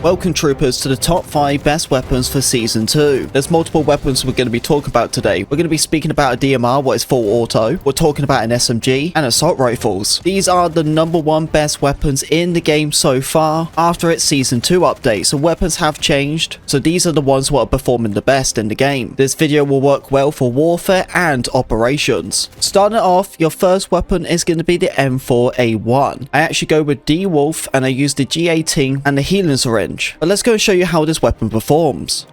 Welcome troopers to the top 5 best weapons for Season 2. There's multiple weapons we're going to be talking about today. We're going to be speaking about a DMR, what is full auto. We're talking about an SMG and assault rifles. These are the #1 best weapons in the game so far after its Season 2 update. So weapons have changed. So these are the ones what are performing the best in the game. This video will work well for warfare and operations. Starting off, your first weapon is going to be the M4A1. I actually go with D-Wolf and I use the G18 and the healing syringe. But let's go and show you how this weapon performs.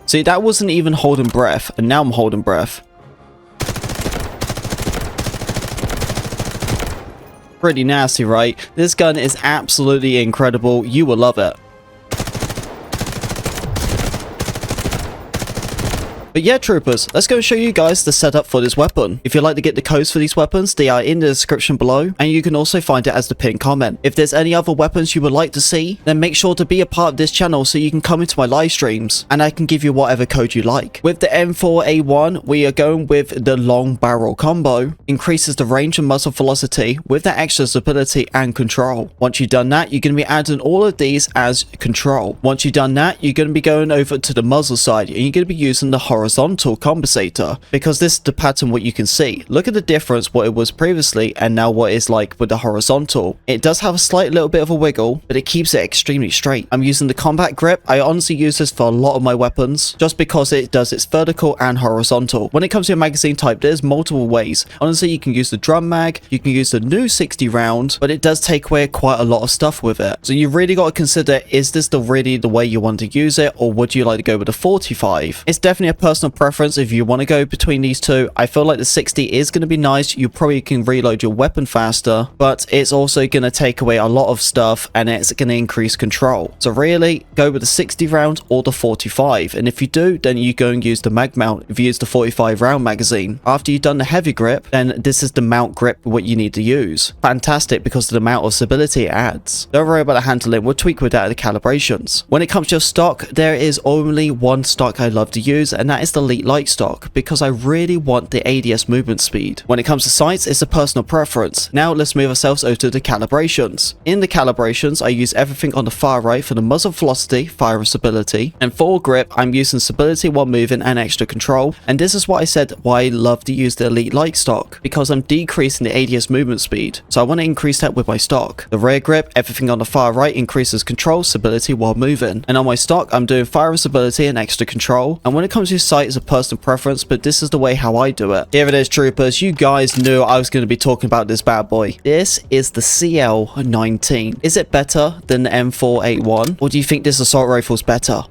See, that wasn't even holding breath, and now I'm holding breath. Pretty nasty, right? This gun is absolutely incredible. You will love it. But yeah, troopers, let's go show you guys the setup for this weapon. If you'd like to get the codes for these weapons, they are in the description below, and you can also find it as the pinned comment. If there's any other weapons you would like to see, then make sure to be a part of this channel so you can come into my live streams, and I can give you whatever code you like. With the M4A1, we are going with the long barrel combo. Increases the range and muzzle velocity with that extra stability and control. Once you've done that, you're going to be adding all of these as control. Once you've done that, you're going to be going over to the muzzle side, and you're going to be using the horizontal compensator, because this is the pattern what you can see. Look at the difference what it was previously and now what it's like with the horizontal. It does have a slight little bit of a wiggle, but it keeps it extremely straight. I'm using the combat grip. I honestly use this for a lot of my weapons just because it does its vertical and horizontal. When it comes to your magazine type, there's multiple ways. Honestly, you can use the drum mag, you can use the new 60 round, but it does take away quite a lot of stuff with it. So you really got to consider, is this really the way you want to use it, or would you like to go with the 45? It's definitely a personal preference if you want to go between these two. I feel like the 60 is going to be nice. You probably can reload your weapon faster, but it's also going to take away a lot of stuff and it's going to increase control. So really go with the 60 round or the 45. And if you do, then you go and use the mag mount if you use the 45 round magazine. After you've done the heavy grip, then this is the mount grip what you need to use. Fantastic, because of the amount of stability it adds. Don't worry about the handling. We'll tweak with that at the calibrations. When it comes to your stock, there is only one stock I love to use, and that is the Elite Light stock, because I really want the ADS movement speed. When it comes to sights, it's a personal preference. Now let's move ourselves over to the calibrations. In the calibrations, I use everything on the far right for the muzzle velocity, fire and stability, and for grip, I'm using stability while moving and extra control. And this is what I said why I love to use the Elite Light stock, because I'm decreasing the ADS movement speed. So I want to increase that with my stock. The rear grip, everything on the far right increases control, stability while moving. And on my stock, I'm doing fire and stability and extra control. And when it comes to sight, it's a personal preference, but this is the way how I do it. Here it is, troopers. You guys knew I was going to be talking about this bad boy. This is the CL19. Is it better than the M4A1, or do you think this assault rifle is better?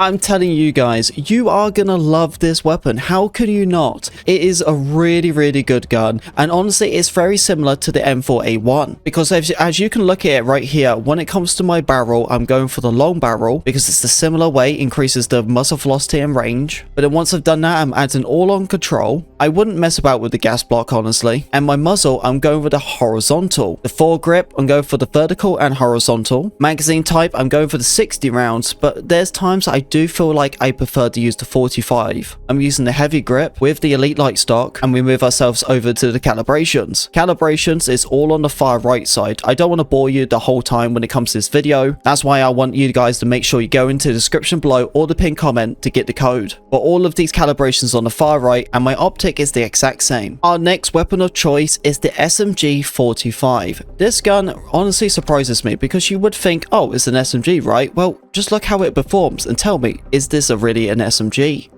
I'm telling you guys, you are gonna love this weapon. How could you not? It is a really good gun, and honestly it's very similar to the M4A1, because as you can look at it right here, when it comes to my barrel, I'm going for the long barrel because it's the similar way, increases the muzzle velocity and range. But then once I've done that, I'm adding all on control. I wouldn't mess about with the gas block, honestly. And my muzzle, I'm going with the horizontal. The foregrip, I'm going for the vertical and horizontal. Magazine type, I'm going for the 60 rounds, but there's times I do feel like I prefer to use the 45. I'm using the heavy grip with the Elite Light stock, and we move ourselves over to the calibrations. Calibrations is all on the far right side. I don't want to bore you the whole time when it comes to this video. That's why I want you guys to make sure you go into the description below or the pinned comment to get the code. But all of these calibrations on the far right, and my optic is the exact same. Our next weapon of choice is the SMG 45. This gun honestly surprises me, because you would think, oh, it's an SMG, right? Well, just look how it performs and tell me, is this really an SMG?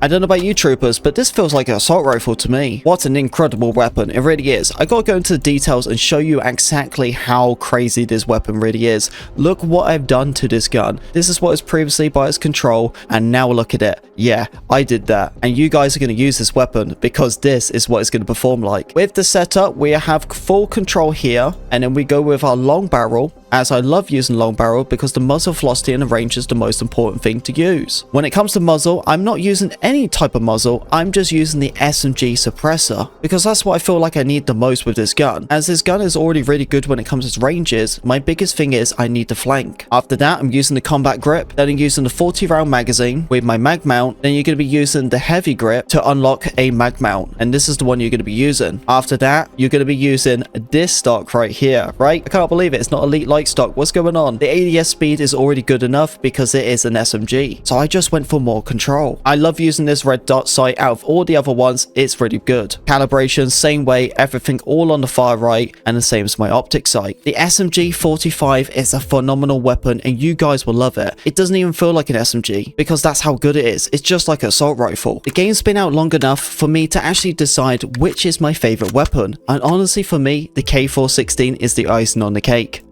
I don't know about you troopers, but this feels like an assault rifle to me. What an incredible weapon, it really is. I gotta go into the details and show you exactly how crazy this weapon really is. Look what I've done to this gun. This is what was previously by its control, and now look at it. Yeah, I did that. And you guys are going to use this weapon because this is what it's going to perform like. With the setup, we have full control here, and then we go with our long barrel, as I love using long barrel because the muzzle velocity and the range is the most important thing to use. When it comes to muzzle, I'm not using any type of muzzle, I'm just using the SMG suppressor because that's what I feel like I need the most with this gun. As this gun is already really good when it comes to ranges, my biggest thing is I need the flank. After that, I'm using the combat grip, then I'm using the 40 round magazine with my mag mount, then you're going to be using the heavy grip to unlock a mag mount, and this is the one you're going to be using. After that, you're going to be using this stock right here, right? I can't believe it, it's not elite light stock. What's going on? The ADS speed is already good enough because it is an SMG, so I just went for more control. I love using this red dot sight. Out of all the other ones, it's really good. Calibration, same way, everything all on the far right, and the same as my optic sight. The SMG 45 is a phenomenal weapon, and you guys will love it. It doesn't even feel like an SMG because that's how good it is. It's just like an assault rifle. The game's been out long enough for me to actually decide which is my favorite weapon, and honestly for me, the K416 is the icing on the cake.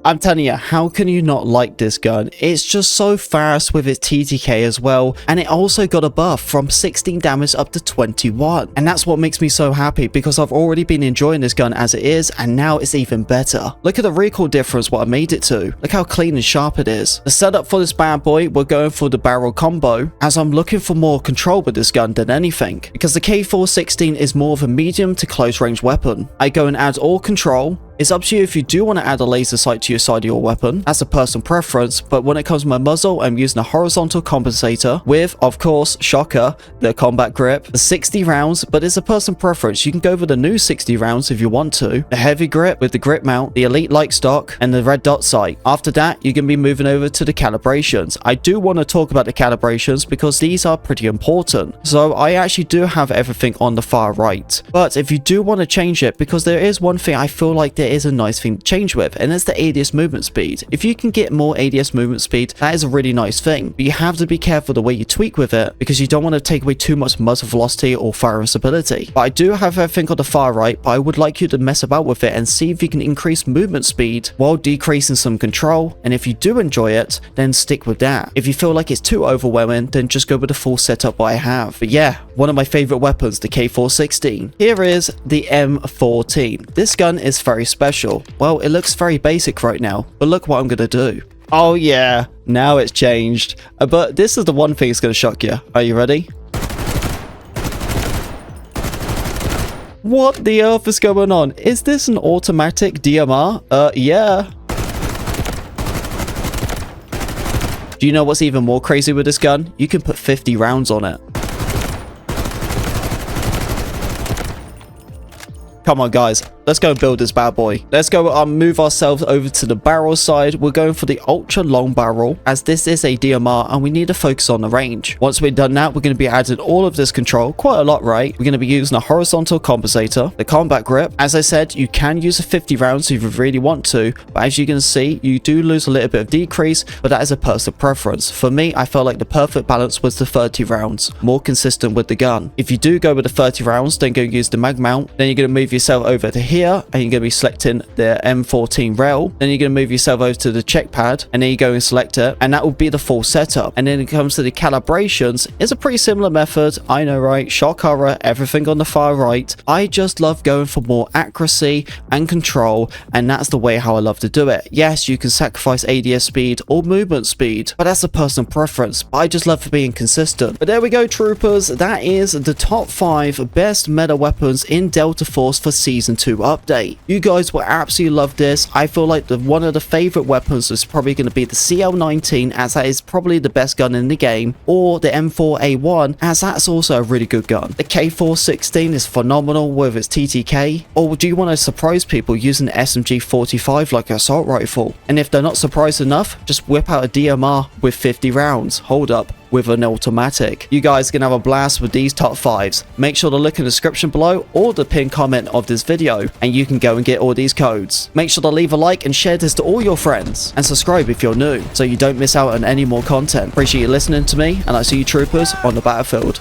I'm telling you, how can you not like this gun? It's just so fast with its TTK as well, and it also got a buff from 16 damage up to 21. And that's what makes me so happy because I've already been enjoying this gun as it is, and now it's even better. Look at the recoil difference what I made it to. Look how clean and sharp it is. The setup for this bad boy, we're going for the barrel combo, as I'm looking for more control with this gun than anything, because the K416 is more of a medium to close range weapon. I go and add all control. It's up to you if you do want to add a laser sight to your side of your weapon. That's a personal preference, but when it comes to my muzzle, I'm using a horizontal compensator with, of course, shocker, the combat grip, the 60 rounds, but it's a personal preference. You can go for the new 60 rounds if you want to. The heavy grip with the grip mount, the elite light stock, and the red dot sight. After that, you're going to be moving over to the calibrations. I do want to talk about the calibrations because these are pretty important. So I actually do have everything on the far right. But if you do want to change it, because there is one thing I feel like there is a nice thing to change with, and it's the ADS movement speed. If you can get more ADS movement speed, that is a really nice thing, but you have to be careful the way you tweak with it because you don't want to take away too much muzzle velocity or firing stability. But I do have everything on the far right, but I would like you to mess about with it and see if you can increase movement speed while decreasing some control, and if you do enjoy it, then stick with that. If you feel like it's too overwhelming, then just go with the full setup I have. But yeah, one of my favorite weapons, the K416. Here is the M14. This gun is very special. Well, it looks very basic right now, but look what I'm gonna do. Oh yeah, now it's changed. But this is the one thing that's gonna shock you. Are you ready? What the earth is going on? Is this an automatic DMR? Yeah. Do you know what's even more crazy with this gun? You can put 50 rounds on it. Come on, guys. Let's go and build this bad boy. Let's go move ourselves over to the barrel side. We're going for the ultra long barrel, as this is a DMR and we need to focus on the range. Once we've done that, we're going to be adding all of this control, quite a lot, right? We're going to be using a horizontal compensator, the combat grip. As I said, you can use a 50 rounds if you really want to, but as you can see, you do lose a little bit of decrease, but that is a personal preference. For me, I felt like the perfect balance was the 30 rounds, more consistent with the gun. If you do go with the 30 rounds, then go use the mag mount, then you're going to move yourself over to here, and you're going to be selecting the M14 rail. Then you're going to move yourself over to the check pad, and then you go and select it, and that will be the full setup. And then it comes to the calibrations, it's a pretty similar method. I know, right? Shock horror, everything on the far right. I just love going for more accuracy and control, and that's the way how I love to do it. Yes, you can sacrifice ADS speed or movement speed, but that's a personal preference. I just love being consistent. But there we go, troopers. That is the top 5 best meta weapons in Delta Force for Season 2 update. You guys will absolutely love this. I feel like one of the favorite weapons is probably going to be the CL19, as that is probably the best gun in the game, or the M4A1, as that's also a really good gun. The K416 is phenomenal with its TTK. Or do you want to surprise people using the SMG 45 like an assault rifle? And if they're not surprised enough, just whip out a DMR with 50 rounds. Hold up. with an automatic. You guys can have a blast with these top 5s. Make sure to look in the description below or the pinned comment of this video, and you can go and get all these codes. Make sure to leave a like and share this to all your friends, and subscribe if you're new, so you don't miss out on any more content. Appreciate you listening to me, and I see you troopers on the battlefield.